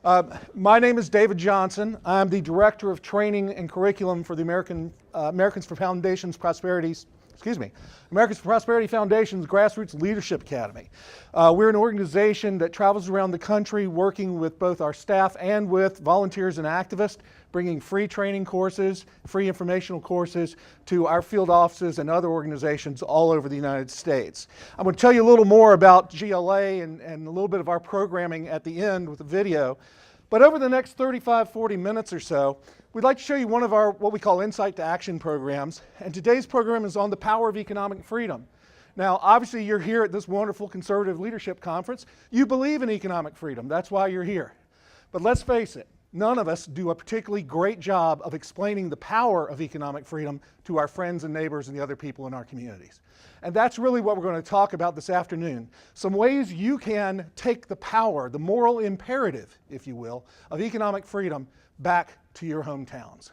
My name is David Johnson. I'm the Director of Training and Curriculum for the Americans for Prosperity Foundation's Grassroots Leadership Academy. We're an organization that travels around the country working with both our staff and with volunteers and activists, bringing free training courses, free informational courses to our field offices and other organizations all over the United States. I'm going to tell you a little more about GLA and a little bit of our programming at the end with a video. But over the next 35-40 minutes or so, we'd like to show you one of our what we call Insight to Action programs. And today's program is on the power of economic freedom. Now, obviously, you're here at this wonderful conservative leadership conference. You believe in economic freedom. That's why you're here. But let's face it, none of us do a particularly great job of explaining the power of economic freedom to our friends and neighbors and the other people in our communities. And that's really what we're going to talk about this afternoon. Some ways you can take the power, the moral imperative, if you will, of economic freedom back to your hometowns.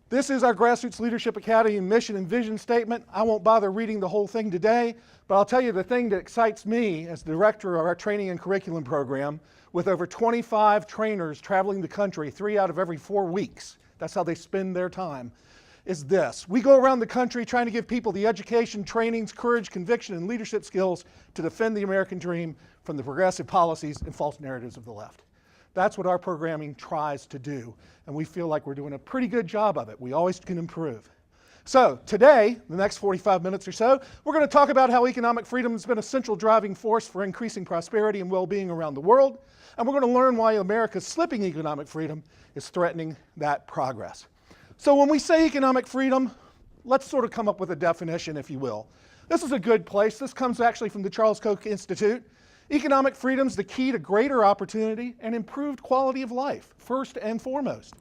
This is our Grassroots Leadership Academy mission and vision statement. I won't bother reading the whole thing today, but I'll tell you the thing that excites me as the director of our training and curriculum program, with over 25 trainers traveling the country 3 out of every 4 weeks. That's how they spend their time. Is this. We go around the country trying to give people the education, trainings, courage, conviction, and leadership skills to defend the American dream from the progressive policies and false narratives of the left. That's what our programming tries to do, and we feel like we're doing a pretty good job of it. We always can improve. So today, the next 45 minutes or so, we're going to talk about how economic freedom has been a central driving force for increasing prosperity and well-being around the world, and we're going to learn why America's slipping economic freedom is threatening that progress. So when we say economic freedom, let's sort of come up with a definition, if you will. This is a good place. This comes actually from the Charles Koch Institute. Economic freedom is the key to greater opportunity and improved quality of life, first and foremost.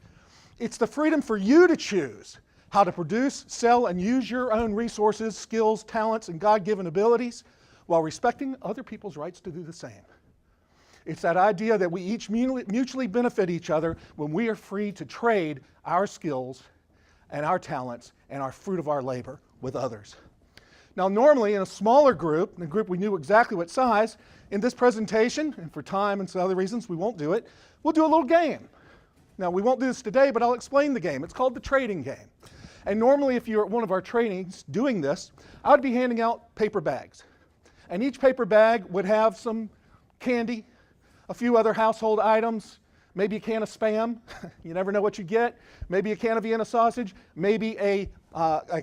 It's the freedom for you to choose how to produce, sell, and use your own resources, skills, talents, and God-given abilities while respecting other people's rights to do the same. It's that idea that we each mutually benefit each other when we are free to trade our skills and our talents and our fruit of our labor with others. Now, normally in a smaller group, in a group we knew exactly what size, in this presentation, and for time and some other reasons we won't do it, we'll do a little game. Now, we won't do this today, but I'll explain the game. It's called the trading game. And normally, if you're at one of our trainings doing this, I would be handing out paper bags. And each paper bag would have some candy, a few other household items, maybe a can of Spam, you never know what you get, maybe a can of Vienna sausage, maybe a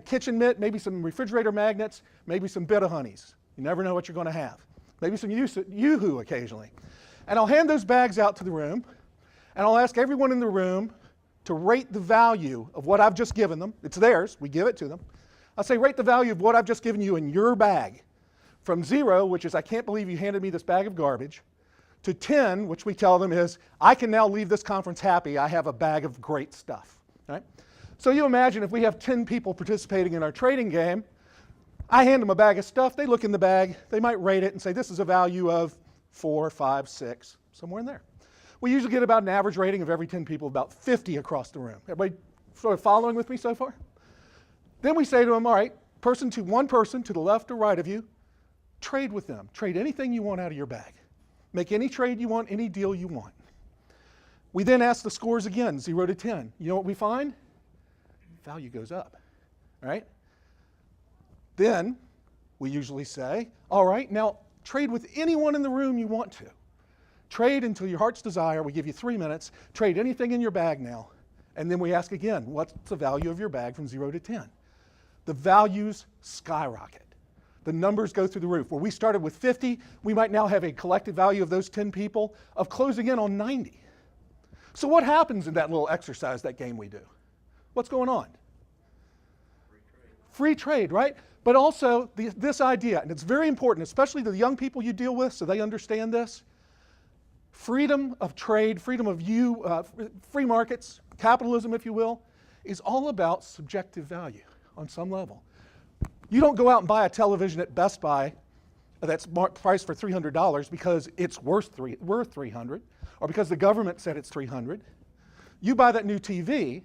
kitchen mitt, maybe some refrigerator magnets, maybe some Bit of Honeys. You never know what you're going to have. Maybe some Yoo-hoo occasionally. And I'll hand those bags out to the room, and I'll ask everyone in the room to rate the value of what I've just given them. It's theirs, we give it to them. I'll say rate the value of what I've just given you in your bag. From 0, which is I can't believe you handed me this bag of garbage, to 10, which we tell them is, I can now leave this conference happy, I have a bag of great stuff. Right? So you imagine if we have 10 people participating in our trading game, I hand them a bag of stuff, they look in the bag, they might rate it and say this is a value of 4, 5, 6, somewhere in there. We usually get about an average rating of every 10 people, about 50 across the room. Everybody sort of following with me so far? Then we say to them, all right, one person to the left or right of you, trade with them. Trade anything you want out of your bag. Make any trade you want, any deal you want. We then ask the scores again, 0 to 10. You know what we find? Value goes up, all right? Then we usually say, all right, now trade with anyone in the room you want to. Trade until your heart's desire. We give you 3 minutes. Trade anything in your bag now. And then we ask again, what's the value of your bag from 0 to 10? The values skyrocket. The numbers go through the roof. Where we started with 50, we might now have a collective value of those 10 people of closing in on 90. So what happens in that little exercise, that game we do? What's going on? Free trade, right? But also this idea, and it's very important, especially to the young people you deal with so they understand this. Freedom of trade, freedom of free markets, capitalism, if you will, is all about subjective value on some level. You don't go out and buy a television at Best Buy that's priced for $300 because it's worth $300, or because the government said it's $300. You buy that new TV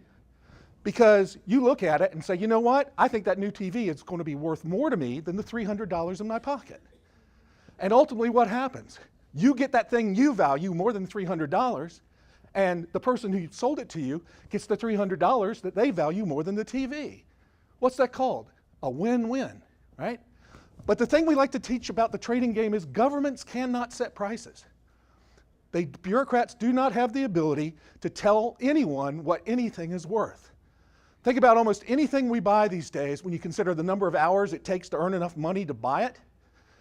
because you look at it and say, you know what? I think that new TV is going to be worth more to me than the $300 in my pocket. And ultimately what happens? You get that thing you value more than $300, And the person who sold it to you gets the $300 that they value more than the TV. What's that called? A win-win, right? But the thing we like to teach about the trading game is governments cannot set prices. Bureaucrats do not have the ability to tell anyone what anything is worth. Think about almost anything we buy these days when you consider the number of hours it takes to earn enough money to buy it.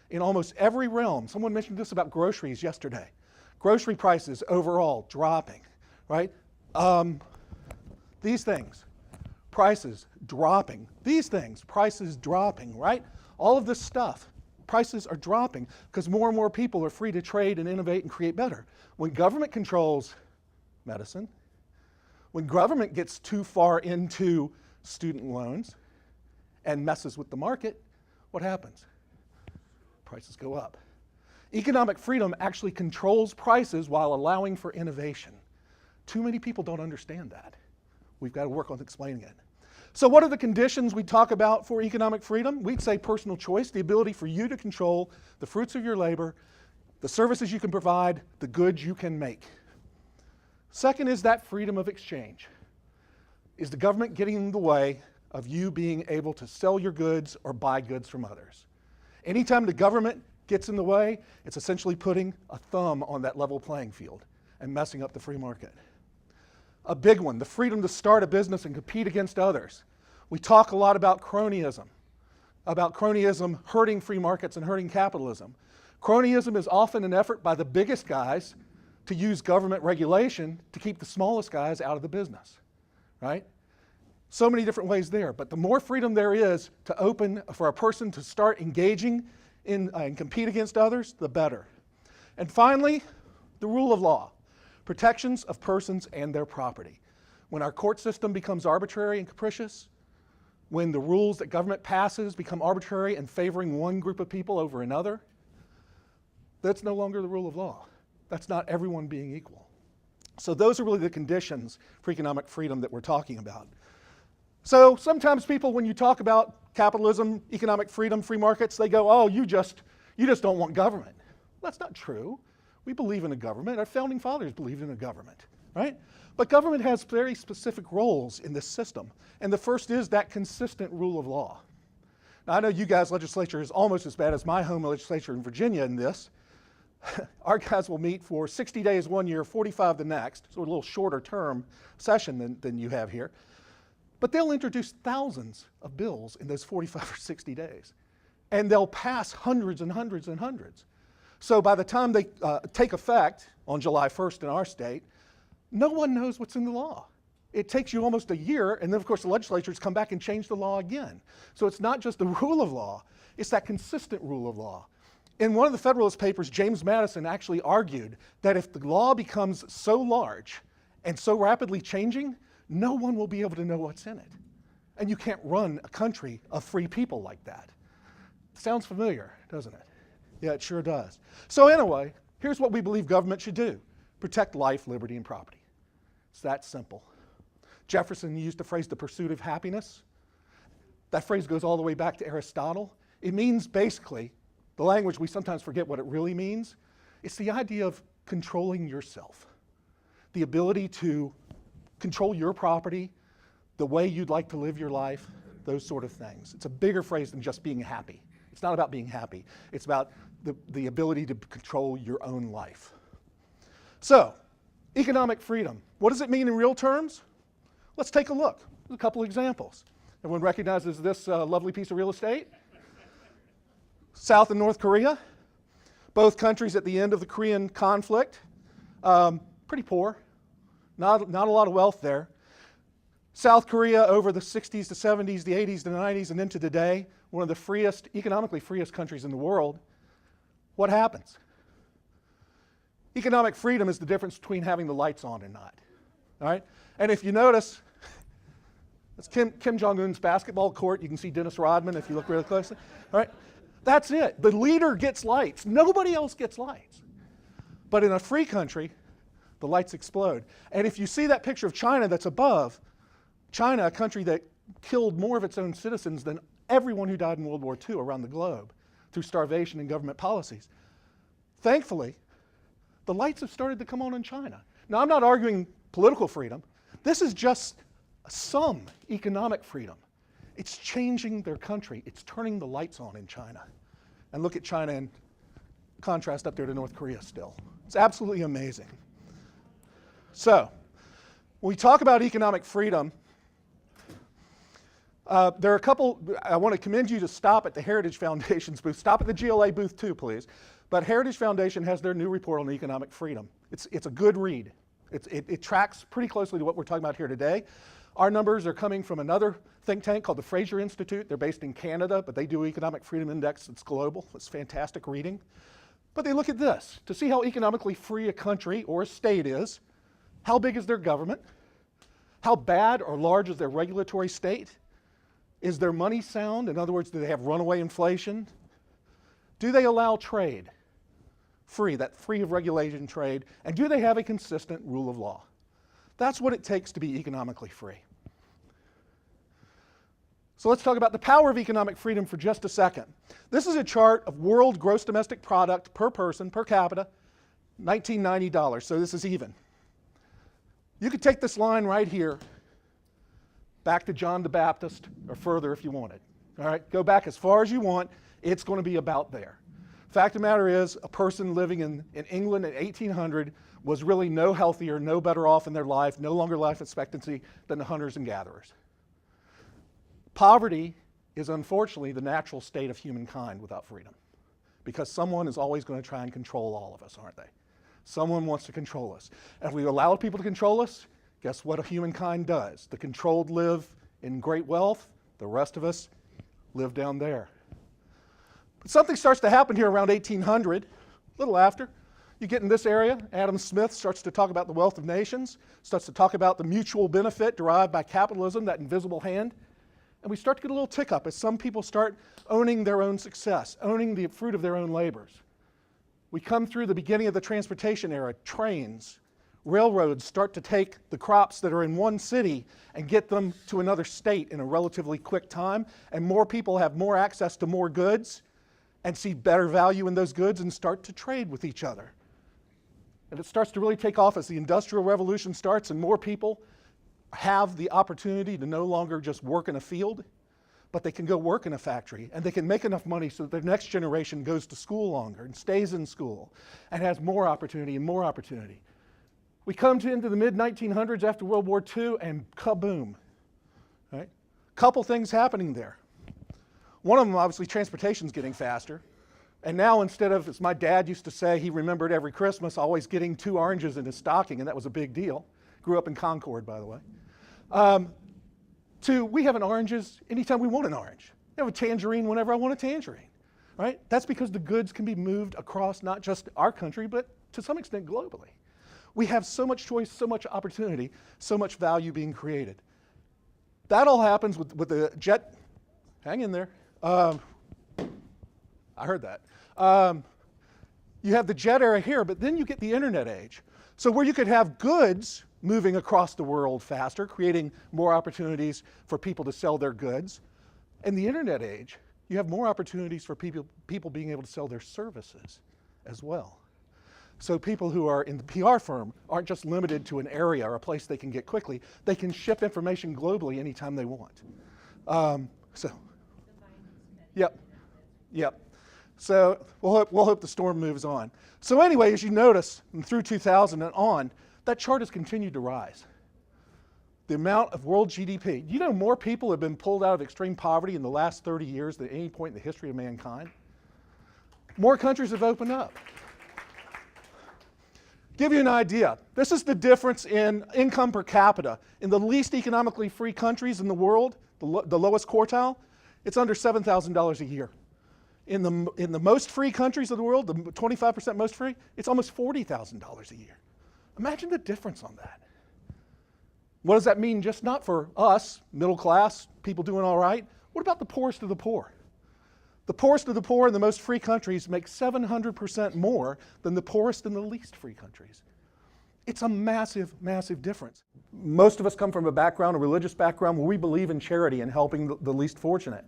In almost every realm, someone mentioned this about groceries yesterday. Grocery prices overall dropping, right? These things, prices dropping. These things, prices dropping, right? All of this stuff, prices are dropping because more and more people are free to trade and innovate and create better. When government controls medicine, when government gets too far into student loans and messes with the market, what happens? Prices go up. Economic freedom actually controls prices while allowing for innovation. Too many people don't understand that. We've got to work on explaining it. So what are the conditions we talk about for economic freedom? We'd say personal choice, the ability for you to control the fruits of your labor, the services you can provide, the goods you can make. Second is that freedom of exchange. Is the government getting in the way of you being able to sell your goods or buy goods from others? Anytime the government gets in the way, it's essentially putting a thumb on that level playing field and messing up the free market. A big one, the freedom to start a business and compete against others. We talk a lot about cronyism hurting free markets and hurting capitalism. Cronyism is often an effort by the biggest guys to use government regulation to keep the smallest guys out of the business, right? So many different ways there, but the more freedom there is to open for a person to start engaging in and compete against others, the better. And finally, the rule of law, protections of persons and their property. When our court system becomes arbitrary and capricious, when the rules that government passes become arbitrary and favoring one group of people over another, that's no longer the rule of law. That's not everyone being equal. So those are really the conditions for economic freedom that we're talking about. So sometimes people, when you talk about capitalism, economic freedom, free markets, they go, oh, you just don't want government. Well, that's not true. We believe in a government. Our founding fathers believed in a government, right? But government has very specific roles in this system. And the first is that consistent rule of law. Now, I know you guys' legislature is almost as bad as my home legislature in Virginia in this. Our guys will meet for 60 days one year, 45 the next, so a little shorter term session than you have here. But they'll introduce thousands of bills in those 45 or 60 days. And they'll pass hundreds and hundreds and hundreds. So by the time they take effect on July 1st in our state, no one knows what's in the law. It takes you almost a year, and then of course the legislatures come back and change the law again. So it's not just the rule of law, it's that consistent rule of law. In one of the Federalist Papers, James Madison actually argued that if the law becomes so large and so rapidly changing, no one will be able to know what's in it. And you can't run a country of free people like that. Sounds familiar, doesn't it? Yeah, it sure does. So anyway, here's what we believe government should do. Protect life, liberty, and property. It's that simple. Jefferson used the phrase, the pursuit of happiness. That phrase goes all the way back to Aristotle. It means basically, the language we sometimes forget what it really means. It's the idea of controlling yourself. The ability to control your property, the way you'd like to live your life, those sort of things. It's a bigger phrase than just being happy. It's not about being happy. It's about the ability to control your own life. So, economic freedom. What does it mean in real terms? Let's take a look. There's a couple examples. Everyone recognizes this lovely piece of real estate? South and North Korea, both countries at the end of the Korean conflict, pretty poor, not a lot of wealth there. South Korea over the 60s to 70s, the 80s to 90s, and into today, one of the freest, economically freest countries in the world. What happens? Economic freedom is the difference between having the lights on and not. All right? And if you notice, that's Kim Jong-un's basketball court. You can see Dennis Rodman if you look really closely. All right? That's it. The leader gets lights. Nobody else gets lights. But in a free country, the lights explode. And if you see that picture of China that's above, China, a country that killed more of its own citizens than everyone who died in World War II around the globe through starvation and government policies. Thankfully, the lights have started to come on in China. Now, I'm not arguing political freedom. This is just some economic freedom. It's changing their country. It's turning the lights on in China. And look at China in contrast up there to North Korea still. It's absolutely amazing. So, when we talk about economic freedom, there are a couple, I want to commend you to stop at the Heritage Foundation's booth. Stop at the GLA booth too, please. But Heritage Foundation has their new report on economic freedom. It's a good read. It tracks pretty closely to what we're talking about here today. Our numbers are coming from another think tank called the Fraser Institute. They're based in Canada, but they do Economic Freedom Index that's global. It's fantastic reading. But they look at this to see how economically free a country or a state is. How big is their government? How bad or large is their regulatory state? Is their money sound? In other words, do they have runaway inflation? Do they allow trade? Free of regulation trade. And do they have a consistent rule of law? That's what it takes to be economically free. So let's talk about the power of economic freedom for just a second. This is a chart of world gross domestic product per person, per capita, $1990, so this is even. You could take this line right here, back to John the Baptist, or further if you wanted. All right, go back as far as you want, it's going to be about there. Fact of the matter is, a person living in England in 1800 was really no healthier, no better off in their life, no longer life expectancy than the hunters and gatherers. Poverty is unfortunately the natural state of humankind without freedom, because someone is always going to try and control all of us, aren't they? Someone wants to control us. And if we allow people to control us, guess what humankind does? The controlled live in great wealth, the rest of us live down there. But something starts to happen here around 1800, a little after. You get in this area, Adam Smith starts to talk about the wealth of nations, starts to talk about the mutual benefit derived by capitalism, that invisible hand. And we start to get a little tick up as some people start owning their own success, owning the fruit of their own labors. We come through the beginning of the transportation era, trains, railroads start to take the crops that are in one city and get them to another state in a relatively quick time, and more people have more access to more goods and see better value in those goods and start to trade with each other. And it starts to really take off as the Industrial Revolution starts and more people have the opportunity to no longer just work in a field, but they can go work in a factory and they can make enough money so that their next generation goes to school longer and stays in school and has more opportunity and more opportunity. We come into the mid-1900s after World War II and kaboom, right? Couple things happening there. One of them, obviously, transportation's getting faster. And now instead of, as my dad used to say, he remembered every Christmas always getting 2 oranges in his stocking, and that was a big deal. Grew up in Concord, by the way. To, we have an oranges anytime we want an orange. I have a tangerine whenever I want a tangerine, right? That's because the goods can be moved across not just our country, but to some extent globally. We have so much choice, so much opportunity, so much value being created. That all happens with the jet, hang in there. I heard that. You have the jet era here, but then you get the internet age. So where you could have goods moving across the world faster, creating more opportunities for people to sell their goods. In the internet age, you have more opportunities for people being able to sell their services as well. So people who are in the PR firm aren't just limited to an area or a place they can get quickly. They can ship information globally anytime they want. Yep. So we'll hope the storm moves on. So anyway, as you notice, through 2000 and on, that chart has continued to rise. The amount of world GDP. You know, more people have been pulled out of extreme poverty in the last 30 years than any point in the history of mankind. More countries have opened up. Give you an idea. This is the difference in income per capita. In the least economically free countries in the world, the lowest quartile, it's under $7,000 a year. In the most free countries of the world, the 25% most free, it's almost $40,000 a year. Imagine the difference on that. What does that mean just not for us, middle class, people doing all right? What about the poorest of the poor? The poorest of the poor in the most free countries make 700% more than the poorest in the least free countries. It's a massive, massive difference. Most of us come from a background, a religious background, where we believe in charity and helping the least fortunate.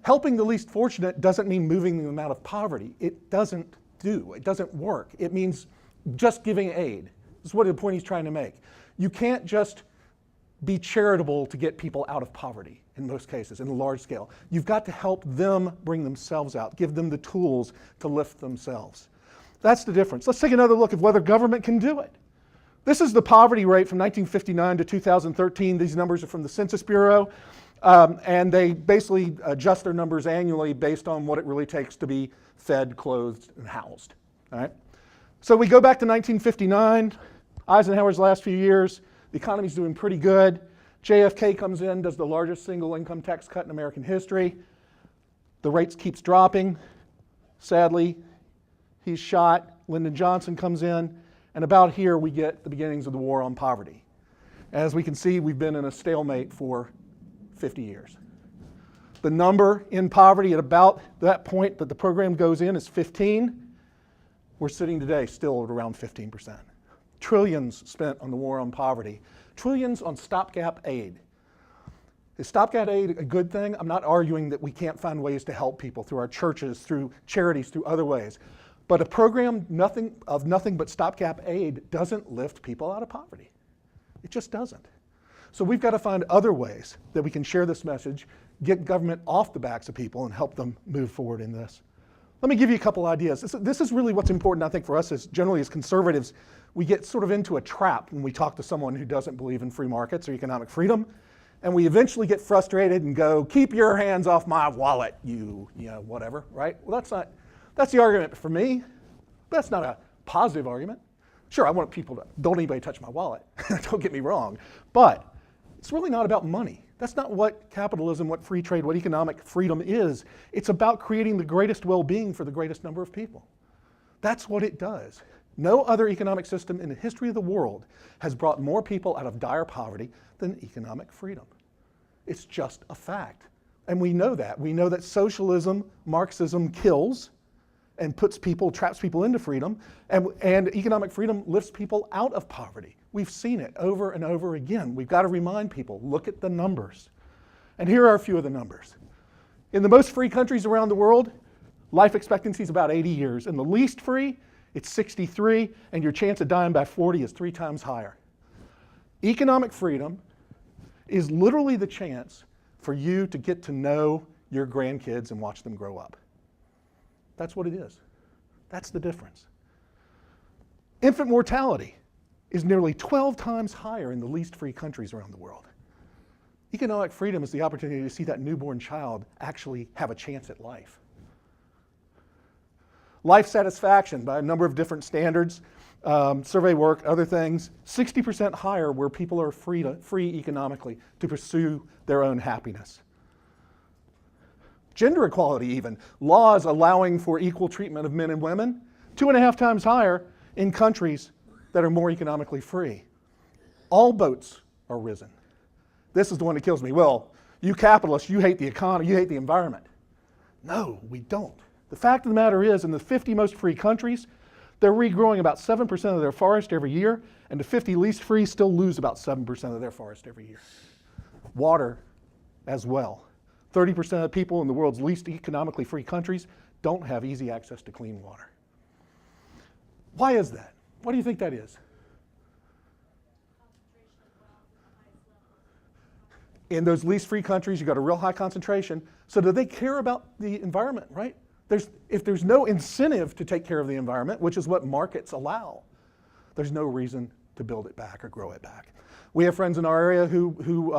Helping the least fortunate doesn't mean moving them out of poverty. It doesn't work. It means just giving aid. This is what the point he's trying to make. You can't just be charitable to get people out of poverty in most cases, in a large scale. You've got to help them bring themselves out, give them the tools to lift themselves. That's the difference. Let's take another look at whether government can do it. This is the poverty rate from 1959 to 2013. These numbers are from the Census Bureau, and they basically adjust their numbers annually based on what it really takes to be fed, clothed, and housed. All right? So we go back to 1959, Eisenhower's last few years. The economy's doing pretty good. JFK comes in, does the largest single income tax cut in American history. The rates keeps dropping. Sadly, he's shot. Lyndon Johnson comes in, and about here we get the beginnings of the war on poverty. As we can see, we've been in a stalemate for 50 years. The number in poverty at about that point that the program goes in is 15. We're sitting today still at around 15%. Trillions spent on the war on poverty. Trillions on stopgap aid. Is stopgap aid a good thing? I'm not arguing that we can't find ways to help people through our churches, through charities, through other ways. But a program of nothing but stopgap aid doesn't lift people out of poverty. It just doesn't. So we've got to find other ways that we can share this message, get government off the backs of people, and help them move forward in this. Let me give you a couple ideas. This is really what's important, I think, for us generally as conservatives. We get sort of into a trap when we talk to someone who doesn't believe in free markets or economic freedom, and we eventually get frustrated and go, keep your hands off my wallet, you know, whatever, right? Well, that's the argument for me. That's not a positive argument. Sure, I want people to, don't anybody touch my wallet, don't get me wrong, but it's really not about money. That's not what capitalism, what free trade, what economic freedom is. It's about creating the greatest well-being for the greatest number of people. That's what it does. No other economic system in the history of the world has brought more people out of dire poverty than economic freedom. It's just a fact. And we know that. We know that socialism, Marxism kills and traps people into freedom, and economic freedom lifts people out of poverty. We've seen it over and over again. We've got to remind people, look at the numbers. And here are a few of the numbers. In the most free countries around the world, life expectancy is about 80 years. In the least free, it's 63, and your chance of dying by 40 is 3 times higher. Economic freedom is literally the chance for you to get to know your grandkids and watch them grow up. That's what it is. That's the difference. Infant mortality is nearly 12 times higher in the least free countries around the world. Economic freedom is the opportunity to see that newborn child actually have a chance at life. Life satisfaction by a number of different standards, survey work, other things, 60% higher where people are free economically to pursue their own happiness. Gender equality even, laws allowing for equal treatment of men and women, 2.5 times higher in countries that are more economically free. All boats are risen. This is the one that kills me. Well, you capitalists, you hate the economy, you hate the environment. No, we don't. The fact of the matter is, in the 50 most free countries, they're regrowing about 7% of their forest every year, and the 50 least free still lose about 7% of their forest every year. Water as well. 30% of people in the world's least economically free countries don't have easy access to clean water. Why is that? Why do you think that is? In those least free countries, you've got a real high concentration. So do they care about the environment, right? If there's no incentive to take care of the environment, which is what markets allow, there's no reason to build it back or grow it back. We have friends in our area who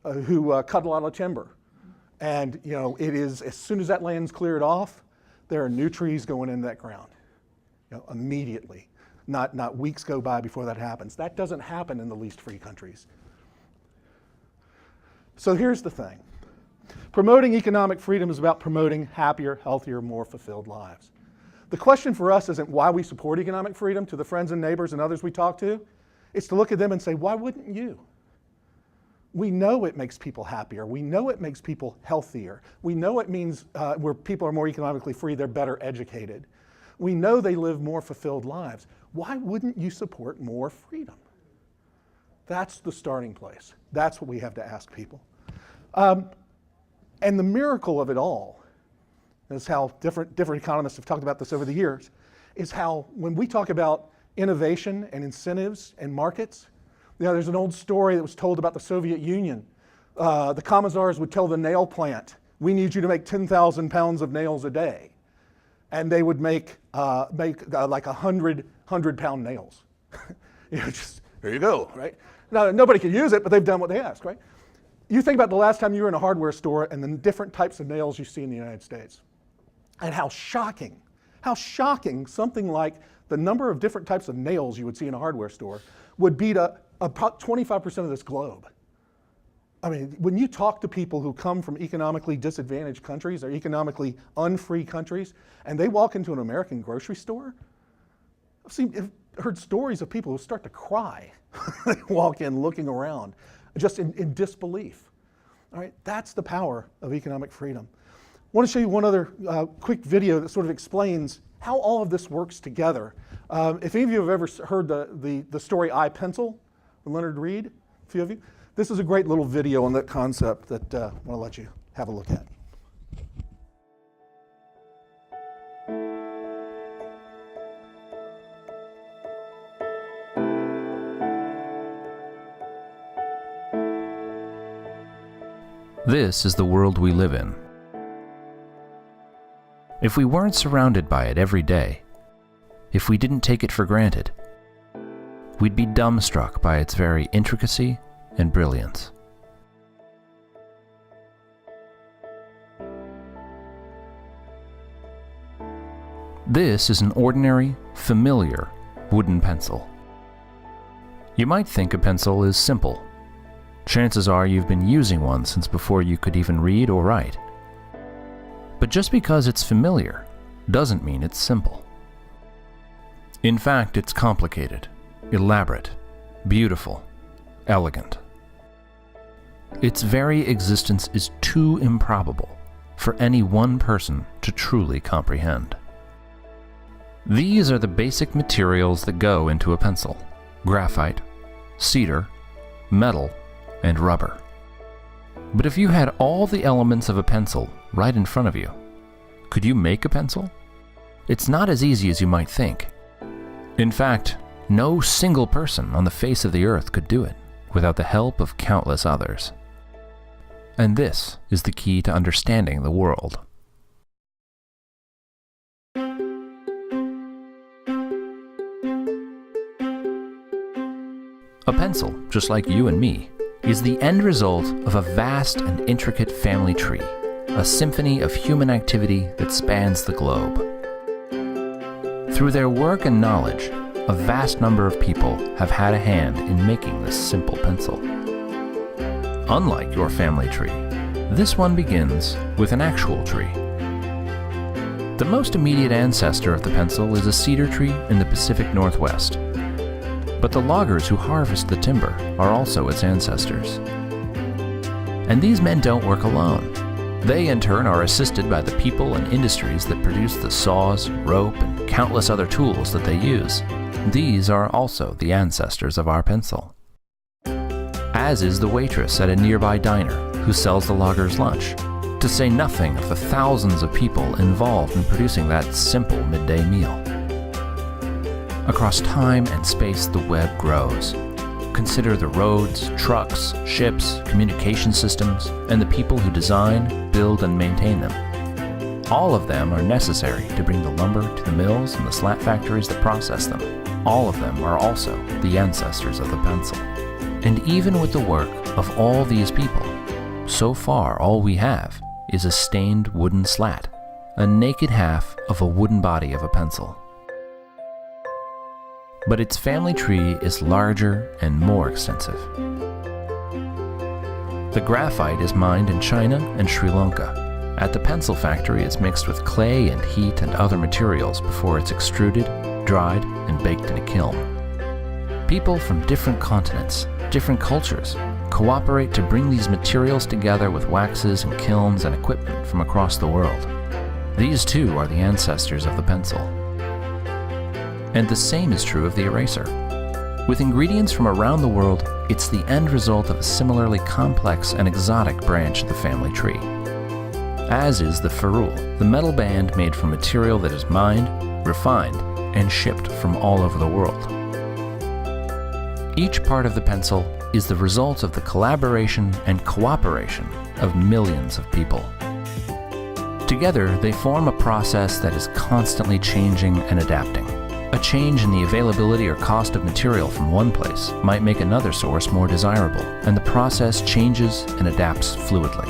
cut a lot of timber. And you know, it is, as soon as that land's cleared off, there are new trees going into that ground, you know, immediately. Not weeks go by before that happens. That doesn't happen in the least free countries. So here's the thing. Promoting economic freedom is about promoting happier, healthier, more fulfilled lives. The question for us isn't why we support economic freedom to the friends and neighbors and others we talk to. It's to look at them and say, why wouldn't you? We know it makes people happier. We know it makes people healthier. We know it means where people are more economically free, they're better educated. We know they live more fulfilled lives. Why wouldn't you support more freedom? That's the starting place. That's what we have to ask people. And the miracle of it all, is how different economists have talked about this over the years, is how when we talk about innovation and incentives and markets. You know, there's an old story that was told about the Soviet Union. The commissars would tell the nail plant, we need you to make 10,000 pounds of nails a day. And they would make like 100-pound nails. You know, just, here you go, right? Now, nobody can use it, but they've done what they asked, right? You think about the last time you were in a hardware store and the different types of nails you see in the United States. And how shocking something like the number of different types of nails you would see in a hardware store would be to about 25% of this globe. I mean, when you talk to people who come from economically disadvantaged countries or economically unfree countries, and they walk into an American grocery store, I've heard stories of people who start to cry. They walk in looking around, just in disbelief. All right, that's the power of economic freedom. I want to show you one other quick video that sort of explains how all of this works together. If any of you have ever heard the story I, Pencil from Leonard Read, a few of you, this is a great little video on that concept that I want to let you have a look at. This is the world we live in. If we weren't surrounded by it every day, if we didn't take it for granted, we'd be dumbstruck by its very intricacy and brilliance. This is an ordinary, familiar wooden pencil. You might think a pencil is simple. Chances are you've been using one since before you could even read or write. But just because it's familiar doesn't mean it's simple. In fact, it's complicated, elaborate, beautiful, elegant. Its very existence is too improbable for any one person to truly comprehend. These are the basic materials that go into a pencil: graphite, cedar, metal, and rubber. But if you had all the elements of a pencil right in front of you, could you make a pencil? It's not as easy as you might think. In fact, no single person on the face of the earth could do it without the help of countless others. And this is the key to understanding the world. A pencil, just like you and me, is the end result of a vast and intricate family tree, a symphony of human activity that spans the globe. Through their work and knowledge, a vast number of people have had a hand in making this simple pencil. Unlike your family tree, this one begins with an actual tree. The most immediate ancestor of the pencil is a cedar tree in the Pacific Northwest. But the loggers who harvest the timber are also its ancestors. And these men don't work alone. They in turn are assisted by the people and industries that produce the saws, rope, and countless other tools that they use. These are also the ancestors of our pencil. As is the waitress at a nearby diner who sells the loggers lunch, to say nothing of the thousands of people involved in producing that simple midday meal. Across time and space, the web grows. Consider the roads, trucks, ships, communication systems, and the people who design, build, and maintain them. All of them are necessary to bring the lumber to the mills and the slat factories that process them. All of them are also the ancestors of the pencil. And even with the work of all these people, so far all we have is a stained wooden slat, a naked half of a wooden body of a pencil. But its family tree is larger and more extensive. The graphite is mined in China and Sri Lanka. At the pencil factory, it's mixed with clay and heat and other materials before it's extruded, dried, and baked in a kiln. People from different continents, different cultures, cooperate to bring these materials together with waxes and kilns and equipment from across the world. These too are the ancestors of the pencil. And the same is true of the eraser. With ingredients from around the world, it's the end result of a similarly complex and exotic branch of the family tree. As is the ferrule, the metal band made from material that is mined, refined, and shipped from all over the world. Each part of the pencil is the result of the collaboration and cooperation of millions of people. Together, they form a process that is constantly changing and adapting. A change in the availability or cost of material from one place might make another source more desirable, and the process changes and adapts fluidly.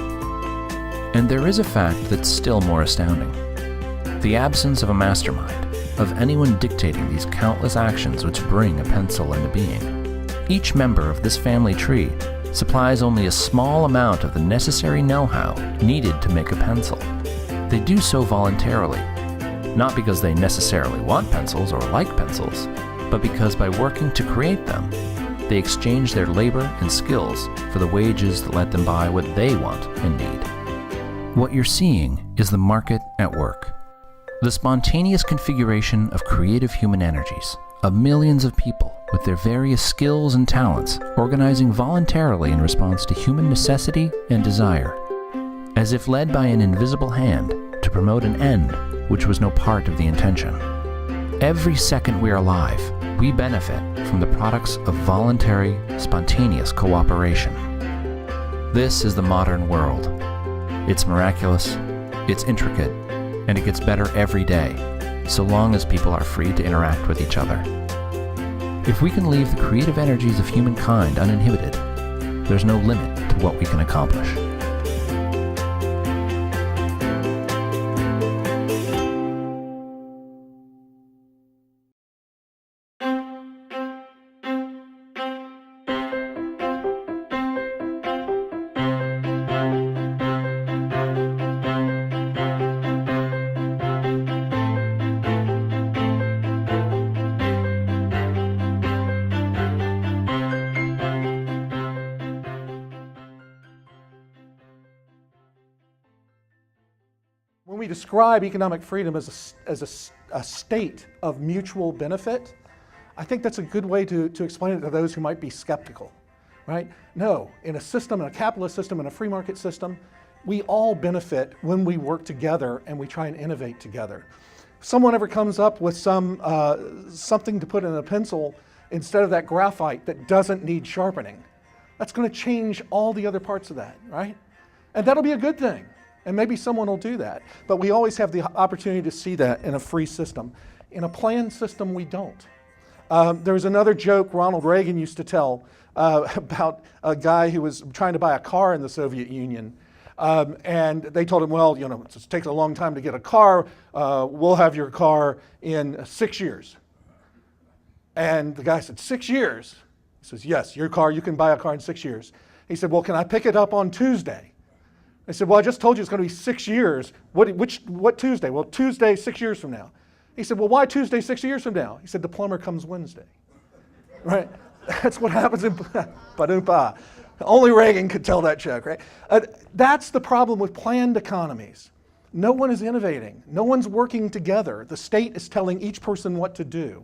And there is a fact that's still more astounding: the absence of a mastermind, of anyone dictating these countless actions which bring a pencil into being. Each member of this family tree supplies only a small amount of the necessary know-how needed to make a pencil. They do so voluntarily, not because they necessarily want pencils or like pencils, but because by working to create them, they exchange their labor and skills for the wages that let them buy what they want and need. What you're seeing is the market at work. The spontaneous configuration of creative human energies, of millions of people with their various skills and talents organizing voluntarily in response to human necessity and desire, as if led by an invisible hand to promote an end which was no part of the intention. Every second we are alive, we benefit from the products of voluntary, spontaneous cooperation. This is the modern world. It's miraculous, it's intricate, and it gets better every day, so long as people are free to interact with each other. If we can leave the creative energies of humankind uninhibited, there's no limit to what we can accomplish. When we describe economic freedom as a state of mutual benefit, I think that's a good way to explain it to those who might be skeptical, right? No, in a system, in a capitalist system, in a free market system, we all benefit when we work together and we try and innovate together. If someone ever comes up with something to put in a pencil instead of that graphite that doesn't need sharpening, that's going to change all the other parts of that, right? And that'll be a good thing. And maybe someone will do that. But we always have the opportunity to see that in a free system. In a planned system, we don't. There was another joke Ronald Reagan used to tell about a guy who was trying to buy a car in the Soviet Union. And they told him, well, you know, it takes a long time to get a car. We'll have your car in 6 years. And the guy said, 6 years? He says, yes, your car, you can buy a car in 6 years. He said, well, can I pick it up on Tuesday? I said, well, I just told you it's going to be 6 years. What Tuesday? Well, Tuesday, 6 years from now. He said, well, why Tuesday, 6 years from now? He said, the plumber comes Wednesday. Right? That's what happens in Ba-doom-ba. Only Reagan could tell that joke, right? That's the problem with planned economies. No one is innovating. No one's working together. The state is telling each person what to do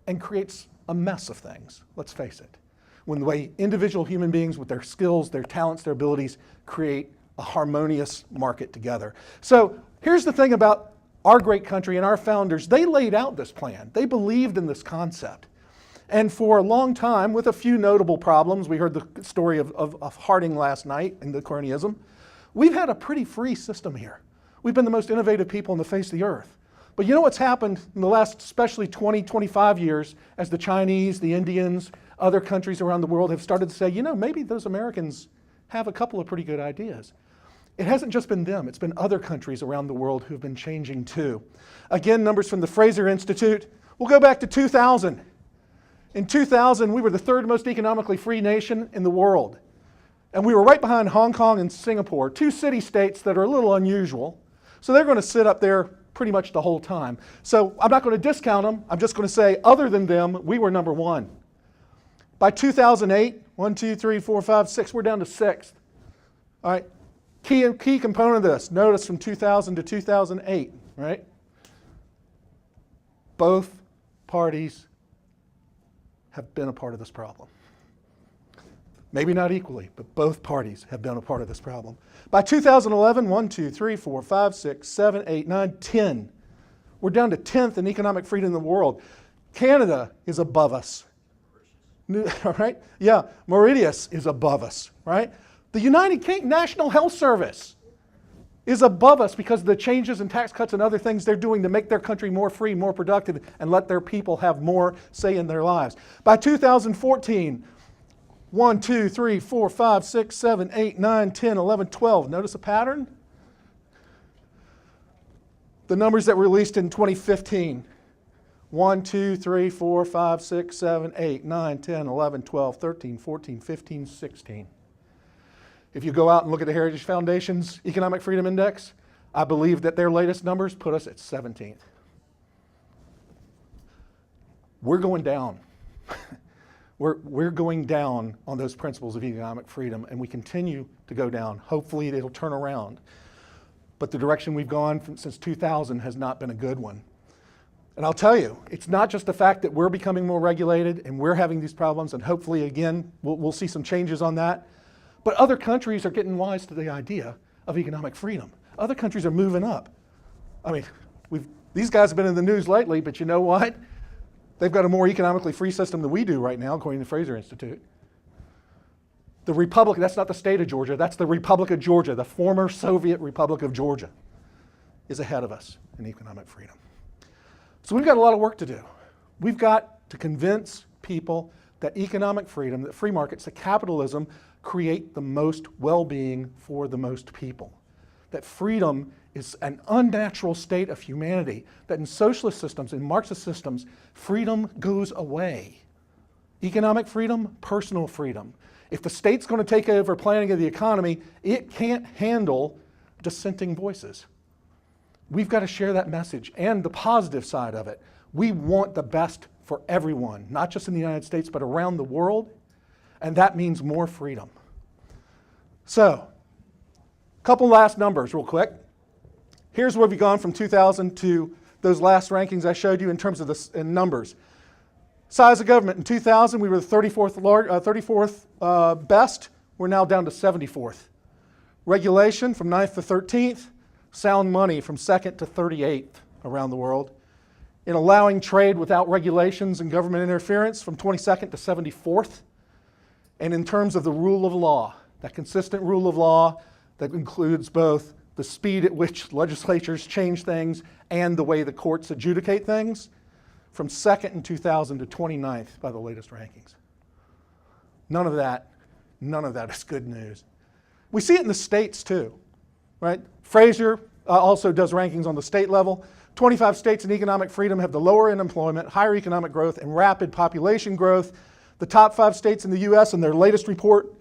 and creates a mess of things, let's face it. When the way individual human beings with their skills, their talents, their abilities create a harmonious market together. So here's the thing about our great country and our founders. They laid out this plan. They believed in this concept. And for a long time, with a few notable problems, we heard the story of Harding last night in the cronyism, we've had a pretty free system here. We've been the most innovative people on the face of the earth. But you know what's happened in the last especially 20, 25 years as the Chinese, the Indians, other countries around the world have started to say, you know, maybe those Americans have a couple of pretty good ideas. It hasn't just been them, it's been other countries around the world who've been changing too. Again, numbers from the Fraser Institute. We'll go back to 2000. In 2000, we were the third most economically free nation in the world. And we were right behind Hong Kong and Singapore, two city-states that are a little unusual. So they're going to sit up there pretty much the whole time. So I'm not going to discount them. I'm just going to say, other than them, we were number one. By 2008, 1, 2, 3, 4, 5, 6, we're down to sixth. All right. Key component of this, notice from 2000 to 2008, right? Both parties have been a part of this problem. Maybe not equally, but both parties have been a part of this problem. By 2011, 1, 2, 3, 4, 5, 6, 7, 8, 9, 10. We're down to 10th in economic freedom in the world. Canada is above us. All right? Yeah, Mauritius is above us, right? The United Kingdom National Health Service is above us because of the changes in tax cuts and other things they're doing to make their country more free, more productive, and let their people have more say in their lives. By 2014, 1, 2, 3, 4, 5, 6, 7, 8, 9, 10, 11, 12. Notice a pattern? The numbers that were released in 2015. 1, 2, 3, 4, 5, 6, 7, 8, 9, 10, 11, 12, 13, 14, 15, 16. If you go out and look at the Heritage Foundation's Economic Freedom Index, I believe that their latest numbers put us at 17th. We're going down. We're going down on those principles of economic freedom, and we continue to go down. Hopefully it'll turn around. But the direction we've gone since 2000 has not been a good one. And I'll tell you, it's not just the fact that we're becoming more regulated and we're having these problems, and hopefully, again, we'll see some changes on that. But other countries are getting wise to the idea of economic freedom. Other countries are moving up. I mean, these guys have been in the news lately, but you know what? They've got a more economically free system than we do right now, according to the Fraser Institute. The Republic, that's not the state of Georgia, that's the Republic of Georgia, the former Soviet Republic of Georgia, is ahead of us in economic freedom. So we've got a lot of work to do. We've got to convince people that economic freedom, that free markets, that capitalism create the most well-being for the most people. That freedom is an unnatural state of humanity, that in socialist systems, in Marxist systems, freedom goes away. Economic freedom, personal freedom. If the state's going to take over planning of the economy, it can't handle dissenting voices. We've got to share that message and the positive side of it. We want the best for everyone, not just in the United States, but around the world, and that means more freedom. So, a couple last numbers real quick. Here's where we've gone from 2000 to those last rankings I showed you in terms of the numbers. Size of government, in 2000 we were the 34th best, we're now down to 74th. Regulation from 9th to 13th, sound money from 2nd to 38th around the world. In allowing trade without regulations and government interference from 22nd to 74th. And in terms of the rule of law, that consistent rule of law that includes both the speed at which legislatures change things and the way the courts adjudicate things, from 2nd in 2000 to 29th by the latest rankings. None of that is good news. We see it in the states too, right? Fraser also does rankings on the state level. 25 states in economic freedom have the lower unemployment, higher economic growth, and rapid population growth. The top 5 states in the US in their latest report,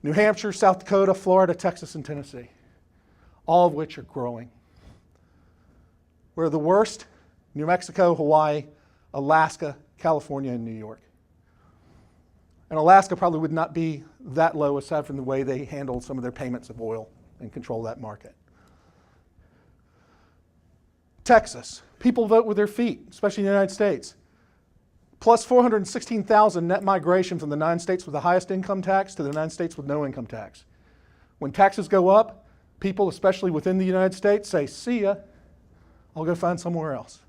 New Hampshire, South Dakota, Florida, Texas, and Tennessee, all of which are growing. Where the worst? New Mexico, Hawaii, Alaska, California, and New York. And Alaska probably would not be that low aside from the way they handle some of their payments of oil and control that market. Texas, people vote with their feet, especially in the United States. Plus 416,000 net migration from the 9 states with the highest income tax to the 9 states with no income tax. When taxes go up, people, especially within the United States, say, see ya, I'll go find somewhere else.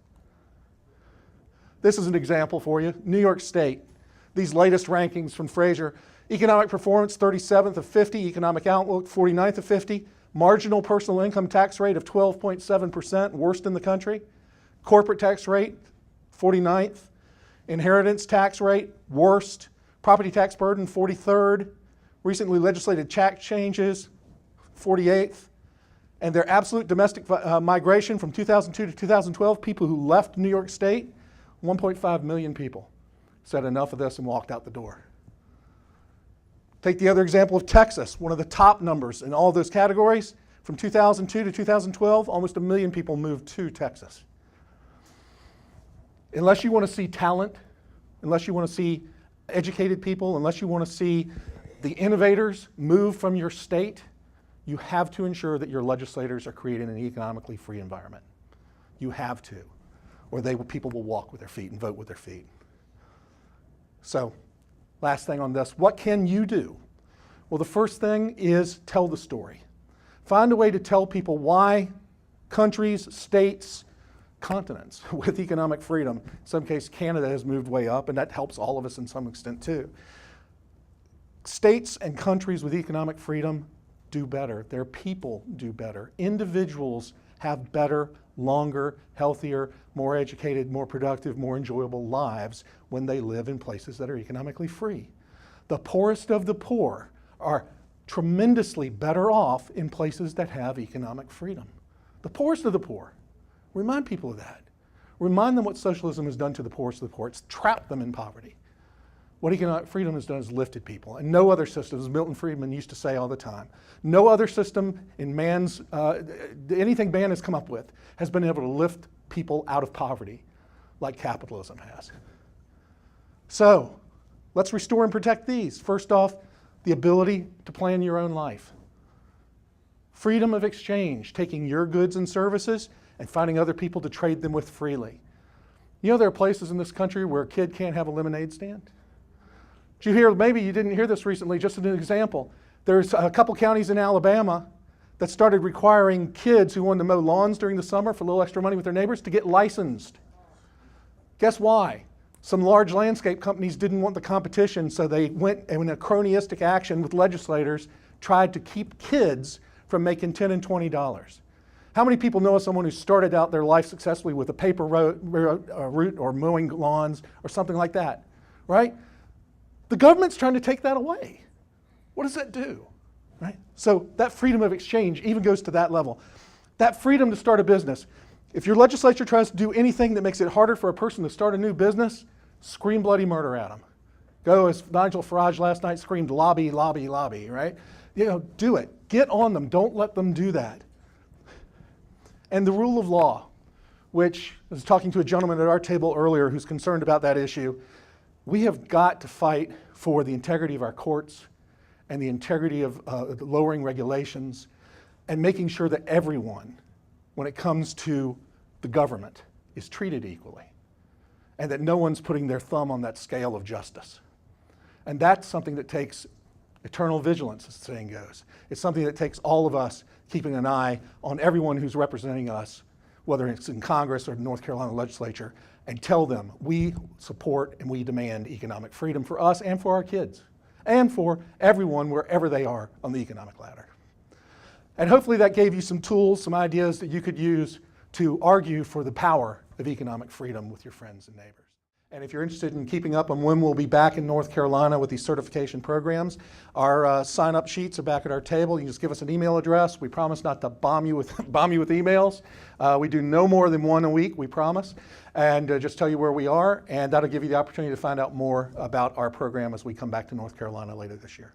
This is an example for you. New York State, these latest rankings from Fraser. Economic performance, 37th of 50. Economic outlook, 49th of 50. Marginal personal income tax rate of 12.7%, worst in the country. Corporate tax rate, 49th. Inheritance tax rate, worst. Property tax burden, 43rd. Recently legislated tax changes, 48th. And their absolute domestic migration from 2002 to 2012, people who left New York State, 1.5 million people said enough of this and walked out the door. Take the other example of Texas, one of the top numbers in all those categories. From 2002 to 2012, almost 1 million people moved to Texas. Unless you want to see talent, unless you want to see educated people, unless you want to see the innovators move from your state, you have to ensure that your legislators are creating an economically free environment. You have to, or people will walk with their feet and vote with their feet. So, last thing on this, what can you do? Well, the first thing is tell the story. Find a way to tell people why countries, states, continents with economic freedom. In some cases, Canada has moved way up, and that helps all of us in some extent too. States and countries with economic freedom do better. Their people do better. Individuals have better, longer, healthier, more educated, more productive, more enjoyable lives when they live in places that are economically free. The poorest of the poor are tremendously better off in places that have economic freedom. The poorest of the poor. Remind people of that. Remind them what socialism has done to the poorest of the poor. It's trapped them in poverty. What economic freedom has done is lifted people. And no other system, as Milton Friedman used to say all the time, no other system in anything man has come up with has been able to lift people out of poverty like capitalism has. So, let's restore and protect these. First off, the ability to plan your own life. Freedom of exchange, taking your goods and services and finding other people to trade them with freely. You know there are places in this country where a kid can't have a lemonade stand? Did you hear, maybe you didn't hear this recently, just as an example. There's a couple counties in Alabama that started requiring kids who wanted to mow lawns during the summer for a little extra money with their neighbors to get licensed. Guess why? Some large landscape companies didn't want the competition, so they went in a cronyistic action with legislators, tried to keep kids from making $10 and $20. How many people know of someone who started out their life successfully with a paper route or mowing lawns or something like that, right? The government's trying to take that away. What does that do, right? So that freedom of exchange even goes to that level. That freedom to start a business. If your legislature tries to do anything that makes it harder for a person to start a new business, scream bloody murder at them. Go as Nigel Farage last night screamed, lobby, lobby, lobby, right? You know, do it. Get on them. Don't let them do that. And the rule of law, which I was talking to a gentleman at our table earlier who's concerned about that issue. We have got to fight for the integrity of our courts and the integrity of lowering regulations and making sure that everyone, when it comes to the government, is treated equally and that no one's putting their thumb on that scale of justice. And that's something that takes eternal vigilance, as the saying goes. It's something that takes all of us keeping an eye on everyone who's representing us, whether it's in Congress or the North Carolina legislature, and tell them we support and we demand economic freedom for us and for our kids and for everyone wherever they are on the economic ladder. And hopefully that gave you some tools, some ideas that you could use to argue for the power of economic freedom with your friends and neighbors. And if you're interested in keeping up on when we'll be back in North Carolina with these certification programs, our sign-up sheets are back at our table. You can just give us an email address. We promise not to bomb you with emails. We do no more than one a week, we promise. And just tell you where we are, and that'll give you the opportunity to find out more about our program as we come back to North Carolina later this year.